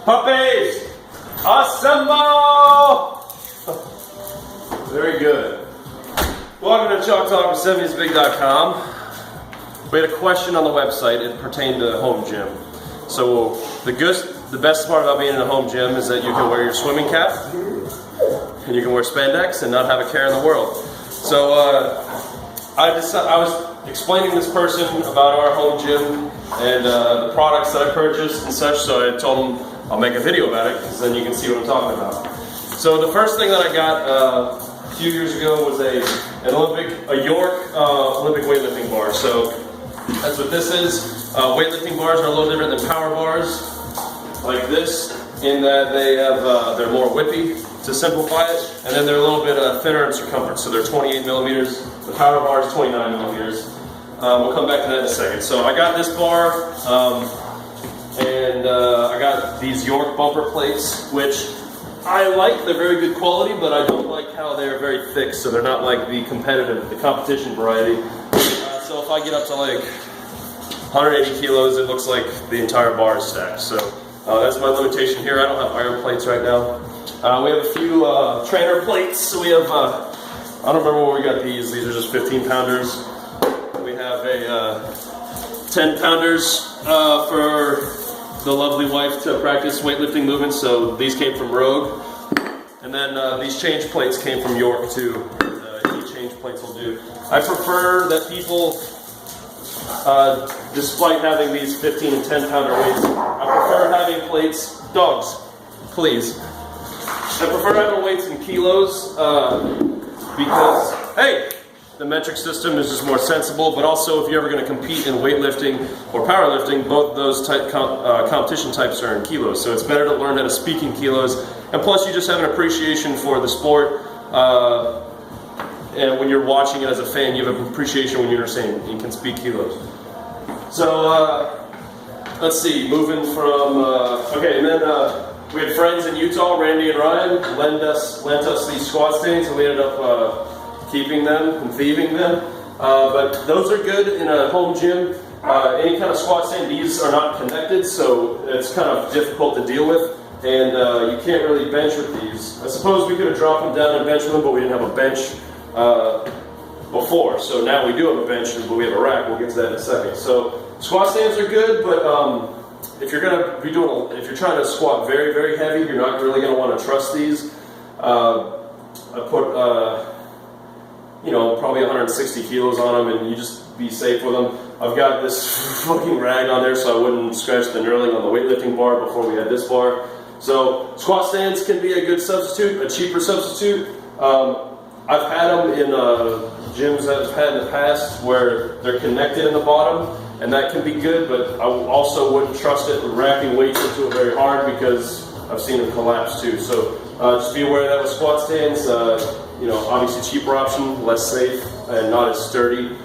Puppies, assemble! Very good. Welcome to Chalk Talk with 70sbig.com. We had a question on the website. It pertained to home gym. So the best part about being in a home gym is that you can wear your swimming cap and you can wear spandex and not have a care in the world. So I was explaining this person about our home gym and the products that I purchased and such. So I told him I'll make a video about it because then you can see what I'm talking about. So the first thing that I got a few years ago was a York Olympic weightlifting bar. So that's what this is. Weightlifting bars are a little different than power bars, like this, in that they're more whippy, to simplify it, and then they're a little bit thinner in circumference. So they're 28 millimeters. The power bar is 29 millimeters. We'll come back to that in a second. So I got this bar, and I got these York bumper plates, which I like. They're very good quality, but I don't like how they're very thick, so they're not like the competition variety. So if I get up to like 180 kilos, it looks like the entire bar is stacked. So that's my limitation here. I don't have iron plates right now. We have a few trainer plates. So we have, I don't remember where we got these. These are just 15 pounders. We have a 10 pounders for the lovely wife to practice weightlifting movements. So these came from Rogue. And then these change plates came from York too. Any change plates will do. I prefer that people, despite having these 15 and 10 pounder weights, I prefer having plates, dogs, please. I prefer having weights in kilos because, hey, the metric system is just more sensible, but also if you're ever going to compete in weightlifting or powerlifting, both those competition types are in kilos. So it's better to learn how to speak in kilos, and plus you just have an appreciation for the sport. And when you're watching it as a fan, you have an appreciation when you're saying you can speak kilos. So let's see, moving from, okay, and then we had friends in Utah, Randy and Ryan, lent us these squat stands, and we ended up keeping them and thieving them. But those are good in a home gym. Any kind of squat stand, these are not connected, so it's kind of difficult to deal with. And you can't really bench with these. I suppose we could have dropped them down and benched with them, but we didn't have a bench before. So now we do have a bench, but we have a rack. We'll get to that in a second. So squat stands are good, but if you're gonna be doing, if you're trying to squat very, very heavy, you're not really gonna want to trust these. I put, probably 160 kilos on them, and you just be safe with them. I've got this fucking rag on there so I wouldn't scratch the knurling on the weightlifting bar before we had this bar. So squat stands can be a good substitute, a cheaper substitute. I've had them in gyms that I've had in the past where they're connected in the bottom, and that can be good, but I also wouldn't trust it racking weights into it very hard because I've seen them collapse too. So just be aware of that with squat stands. Obviously cheaper option, less safe, and not as sturdy.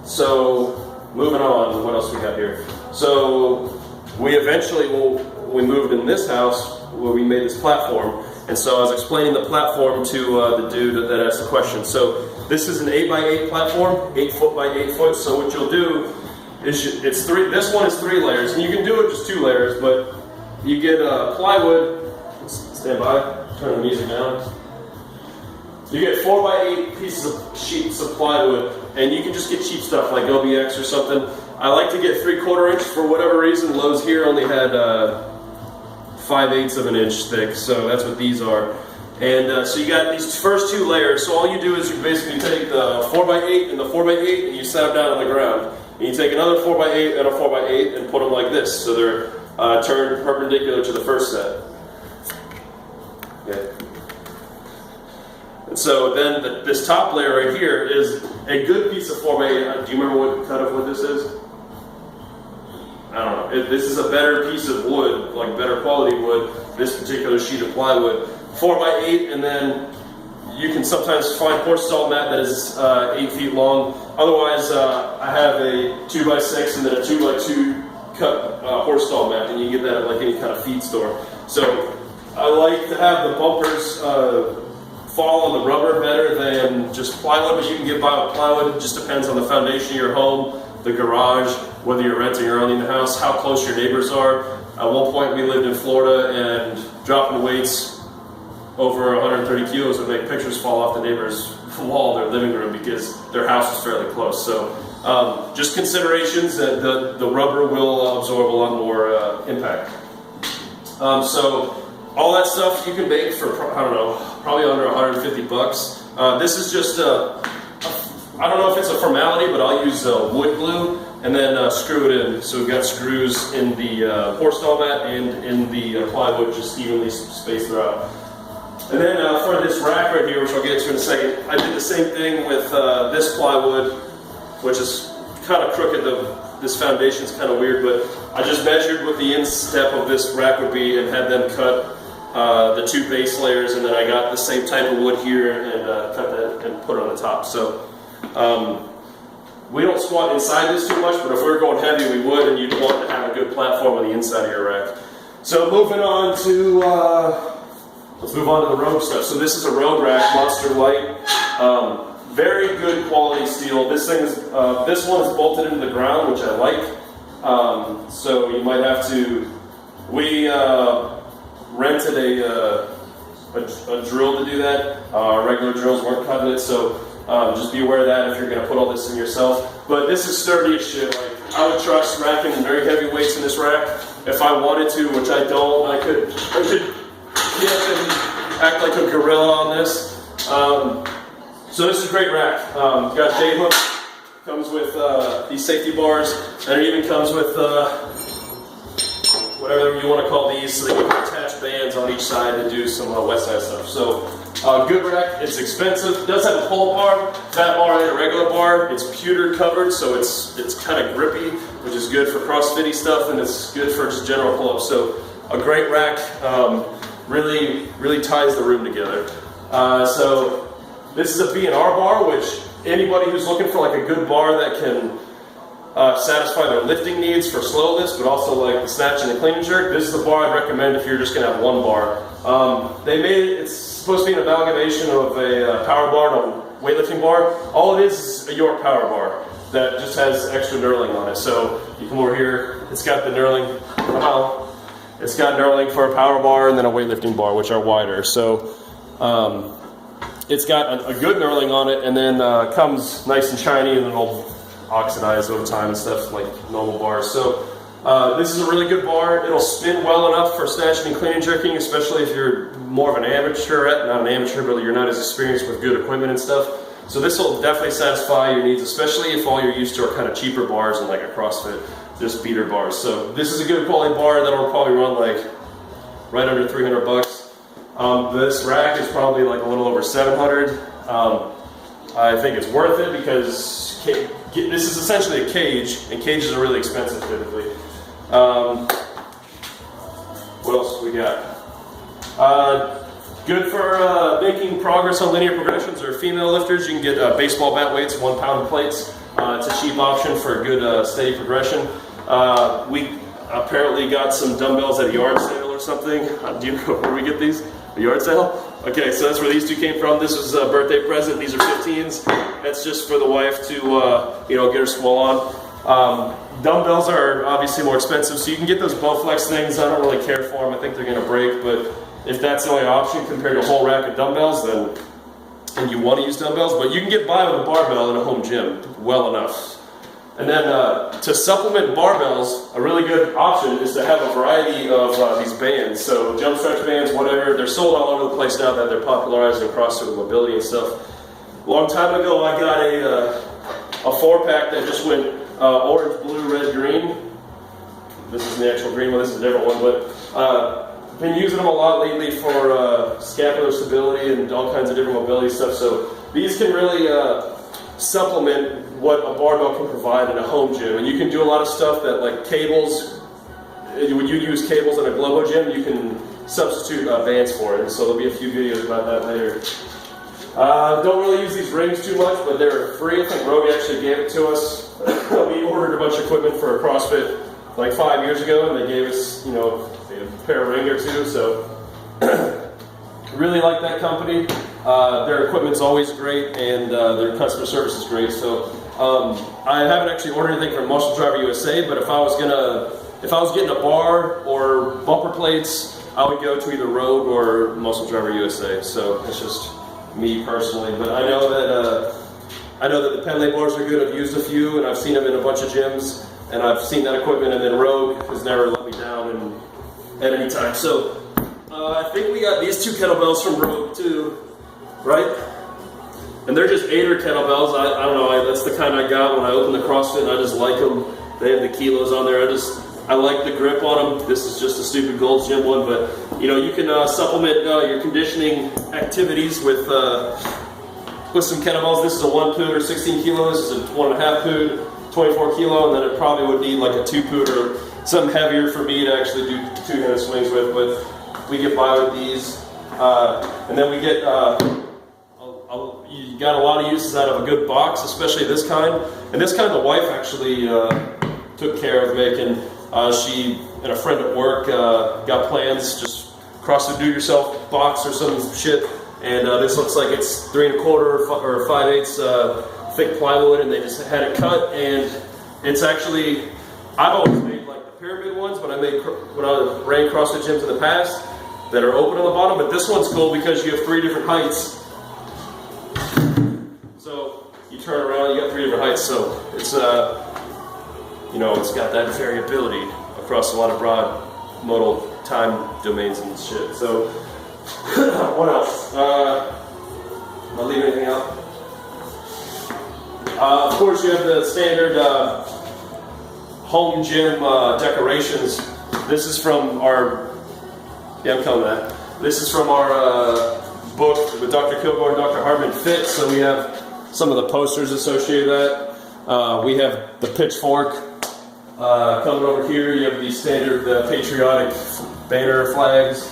So moving on, what else we got here? So we eventually, we moved in this house where we made this platform. And so I was explaining the platform to the dude that asked the question. So this is an 8x8 platform, 8 foot by 8 foot. So what you'll do is this one is 3 layers, and you can do it just 2 layers, but you get plywood. Stand by. Turn the music down. You get 4x8 pieces of sheets of plywood, and you can just get cheap stuff like OBX or something. I like to get 3/4 inch for whatever reason. Lowe's here only had 5/8 of an inch thick, so that's what these are. And so you got these first 2 layers. So all you do is you basically take the 4x8 and the 4x8, and you set them down on the ground. And you take another 4x8 and a 4x8 and put them like this, so they're turned perpendicular to the first set. Okay. And so then this top layer right here is a good piece of 4x8. Do you remember what kind of wood this is? I don't know. This is a better piece of wood, like better quality wood, this particular sheet of plywood. 4x8, and then you can sometimes find horse stall mat that is 8 feet long. Otherwise, I have a 2x6 and then a 2x2 cut horse stall mat, and you can get that at like any kind of feed store. So I like to have the bumpers fall on the rubber better than just plywood, but you can get by with plywood. It just depends on the foundation of your home, the garage, whether you're renting or owning the house, how close your neighbors are. At one point we lived in Florida, and dropping weights over 130 kilos would make pictures fall off the neighbor's wall in their living room because their house is fairly close. So just considerations that the rubber will absorb a lot more impact. So all that stuff you can make for, I don't know, probably under 150 bucks. This is just I don't know if it's a formality, but I'll use wood glue and then screw it in. So we've got screws in the horse stall mat and in the plywood, just evenly spaced throughout. And then for this rack right here, which I'll get to in a second, I did the same thing with this plywood, which is kind of crooked. This foundation is kind of weird, but I just measured what the instep of this rack would be and had them cut the 2 base layers, and then I got the same type of wood here and cut that and put it on the top. So we don't squat inside this too much, but if we were going heavy, we would, and you'd want to have a good platform on the inside of your rack. So moving on to, let's move on to the Rogue stuff. So this is a Rogue rack, Monster Light. Very good quality steel. This thing is, this one is bolted into the ground, which I like. So you might have to, we rented a drill to do that. Our regular drills weren't cutting it, so just be aware of that if you're going to put all this in yourself. But this is sturdy as shit. Like, I would trust racking very heavy weights in this rack if I wanted to, which I don't. I could get and act like a gorilla on this. So this is a great rack. It's got J hooks. Comes with these safety bars, and it even comes with whatever you want to call these, so that you can attach bands on each side to do some wet side stuff. So good rack. It's expensive. It does have a pull bar, fat bar, and a regular bar. It's pewter covered, so it's kind of grippy, which is good for CrossFitty stuff, and it's good for just general pull-ups. So a great rack. Really ties the room together. So this is a B&R bar, which anybody who's looking for like a good bar that can satisfy their lifting needs for slow lifts, but also like the snatch and the clean and jerk, this is the bar I'd recommend if you're just going to have one bar. It's supposed to be an amalgamation of a power bar and a weightlifting bar. All it is a York power bar that just has extra knurling on it. So you come over here, it's got the knurling. It's got knurling for a power bar and then a weightlifting bar, which are wider. So it's got a good knurling on it, and then comes nice and shiny, and then it'll oxidize over time and stuff like normal bars. So this is a really good bar. It'll spin well enough for snatching and clean and jerking, especially if you're more of an amateur, not an amateur, but you're not as experienced with good equipment and stuff. So this will definitely satisfy your needs, especially if all you're used to are kind of cheaper bars and like a CrossFit, just beater bars. So this is a good quality bar that'll probably run like right under 300 bucks. This rack is probably like a little over 700. I think it's worth it because this is essentially a cage, and cages are really expensive typically. What else we got? Good for making progress on linear progressions or female lifters. You can get baseball bat weights, 1 pound plates. It's a cheap option for a good steady progression. We apparently got some dumbbells at a yard sale or something. Do you know where we get these? A yard sale? Okay, so that's where these two came from. This was a birthday present. These are 15s. That's just for the wife to get her swole on. Dumbbells are obviously more expensive, so you can get those Bowflex things. I don't really care for them. I think they're going to break, but if that's the only option compared to a whole rack of dumbbells, then and you want to use dumbbells, but you can get by with a barbell in a home gym well enough. And then to supplement barbells, a really good option is to have a variety of these bands. So jump stretch bands, whatever, they're sold all over the place now that they're popularized in CrossFit with mobility and stuff. A long time ago, I got a 4-pack that just went orange, blue, red, green. This is the actual green one, this is a different one, but been using them a lot lately for scapular stability and all kinds of different mobility stuff. So these can really supplement what a barbell can provide in a home gym. And you can do a lot of stuff that, like cables, when you use cables in a Globo gym, you can substitute bands for it. And so there'll be a few videos about that later. Don't really use these rings too much, but they're free. I think Rogue actually gave it to us. We ordered a bunch of equipment for CrossFit like 5 years ago, and they gave us, a pair of ring or two. So really like that company. Their equipment's always great, and their customer service is great. So I haven't actually ordered anything from Muscle Driver USA, but if I was getting a bar or bumper plates, I would go to either Rogue or Muscle Driver USA. So it's just me personally, but I know that the Pendlay bars are good. I've used a few, and I've seen them in a bunch of gyms, and I've seen that equipment. And then Rogue has never let me down at any time. So I think we got these two kettlebells from Rogue too, right? And they're just 8er kettlebells. I don't know. That's the kind I got when I opened the CrossFit, and I just like them. They have the kilos on there. I like the grip on them. This is just a stupid Gold's Gym one, but you know, you can supplement your conditioning activities with some kettlebells. This is a 1 pood or 16 kilos. This is a 1.5 pood, 24 kilo, and then it probably would need like a 2 pood or something heavier for me to actually do two-handed swings with. But we get by with these, and then we get. You got a lot of uses out of a good box, especially this kind. And this kind, the wife actually took care of making. She and a friend at work got plans, just CrossFit do-it-yourself box or some shit. And this looks like it's 3 1/4 or 5/8 thick plywood, and they just had it cut. And it's actually, I've always made like the pyramid ones when I ran CrossFit gyms in the past that are open on the bottom. But this one's cool because you have 3 different heights. So you turn around, you got 3 different heights. So it's you know, it's got that variability across a lot of broad modal time domains and shit. So what else? Am I leaving anything out? Of course, you have the standard home gym decorations. This is from our, I'm calling that. This is from our book with Dr. Kilgore and Dr. Hartman Fit. So we have some of the posters associated with that. We have the pitchfork. Coming over here, you have the standard patriotic banner flags.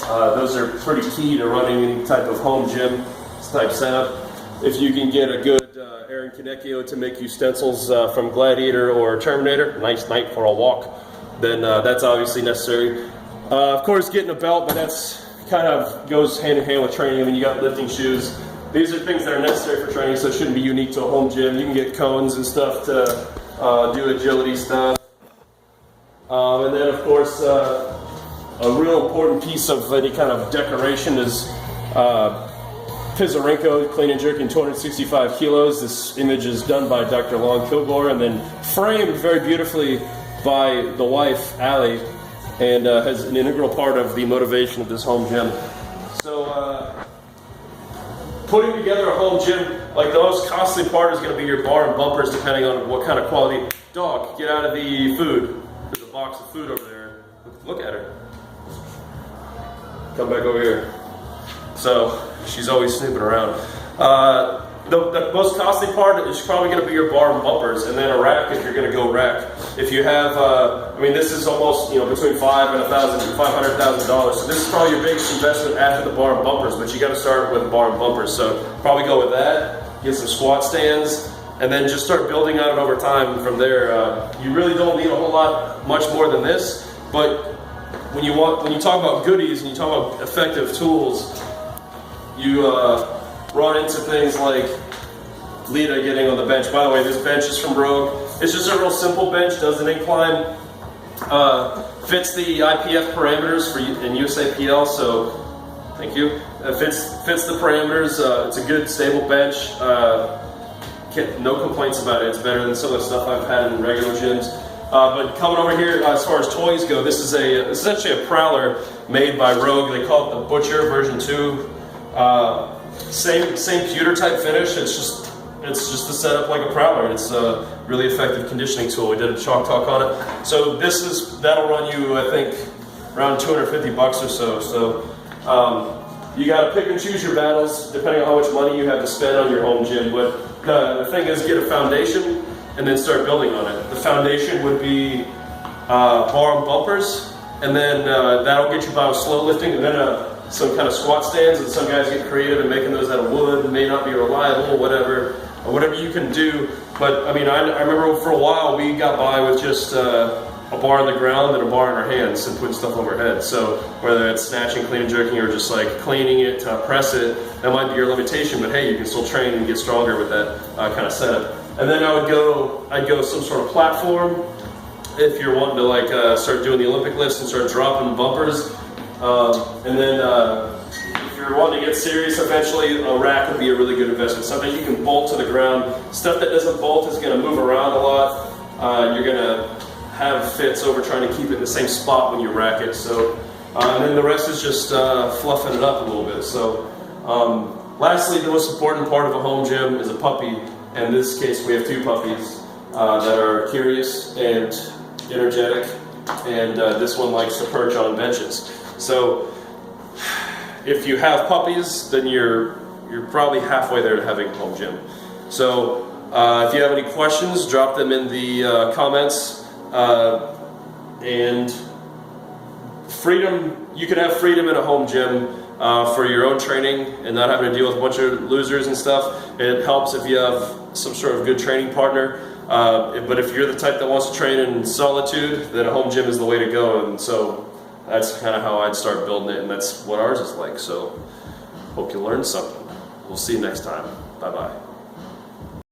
Those are pretty key to running any type of home gym type setup. If you can get a good Aaron Kanekio to make you stencils from Gladiator or Terminator, nice night for a walk, then that's obviously necessary. Of course, getting a belt, but that's kind of goes hand in hand with training. I mean, you got lifting shoes. These are things that are necessary for training, so it shouldn't be unique to a home gym. You can get cones and stuff to do agility stuff. And then, of course, a real important piece of any kind of decoration is Pizarenko, clean and jerking 265 kilos. This image is done by Dr. Lon Kilgore and then framed very beautifully by the wife, Allie, and has an integral part of the motivation of this home gym. So, putting together a home gym, like the most costly part is going to be your bar and bumpers, depending on what kind of quality. Dog, get out of the food. There's a box of food over there. Look at her. Come back over here. So she's always snooping around. The most costly part is probably going to be your bar and bumpers, and then a rack if you're going to go rack. If you have, I mean, this is almost between $500,000 and $500,000. So this is probably your biggest investment after the bar and bumpers. But you got to start with bar and bumpers. So probably go with that. Get some squat stands, and then just start building on it over time from there. You really don't need a whole lot, much more than this. But when you talk about goodies and you talk about effective tools, you run into things like Lita getting on the bench. By the way, this bench is from Rogue. It's just a real simple bench, does an incline, fits the IPF parameters in USAPL, so thank you. Fits the parameters. It's a good, stable bench. No complaints about it. It's better than some of the stuff I've had in regular gyms. But coming over here, as far as toys go, this is essentially a Prowler made by Rogue. They call it the Butcher version 2. Same pewter type finish. It's just a setup like a Prowler. It's a really effective conditioning tool. We did a chalk talk on it. So that'll run you, I think, around $250 or so. So you got to pick and choose your battles depending on how much money you have to spend on your home gym. But the thing is, get a foundation and then start building on it. The foundation would be bar and bumpers, and then that'll get you by with slow lifting, and then some kind of squat stands. And some guys get creative in making those out of wood. It may not be reliable, whatever you can do. But I mean, I remember for a while we got by with just a bar on the ground and a bar in our hands and putting stuff overhead. So whether it's snatching, clean and jerking, or just like cleaning it to press it, that might be your limitation. But hey, you can still train and get stronger with that kind of setup. And then I'd go some sort of platform if you're wanting to like start doing the Olympic lifts and start dropping bumpers. And then if you're wanting to get serious eventually, a rack would be a really good investment. Something you can bolt to the ground. Stuff that doesn't bolt is going to move around a lot. You're going to have fits over trying to keep it in the same spot when you rack it. So, and then the rest is just fluffing it up a little bit. So, lastly, the most important part of a home gym is a puppy. In this case, we have two puppies that are curious and energetic, and this one likes to perch on benches. So, if you have puppies, then you're probably halfway there to having a home gym. So, if you have any questions, drop them in the comments. And freedom, you can have freedom in a home gym for your own training and not having to deal with a bunch of losers and stuff. It helps if you have some sort of good training partner. But if you're the type that wants to train in solitude, then a home gym is the way to go. And so that's kind of how I'd start building it, and that's what ours is like. So hope you learned something. We'll see you next time. Bye-bye.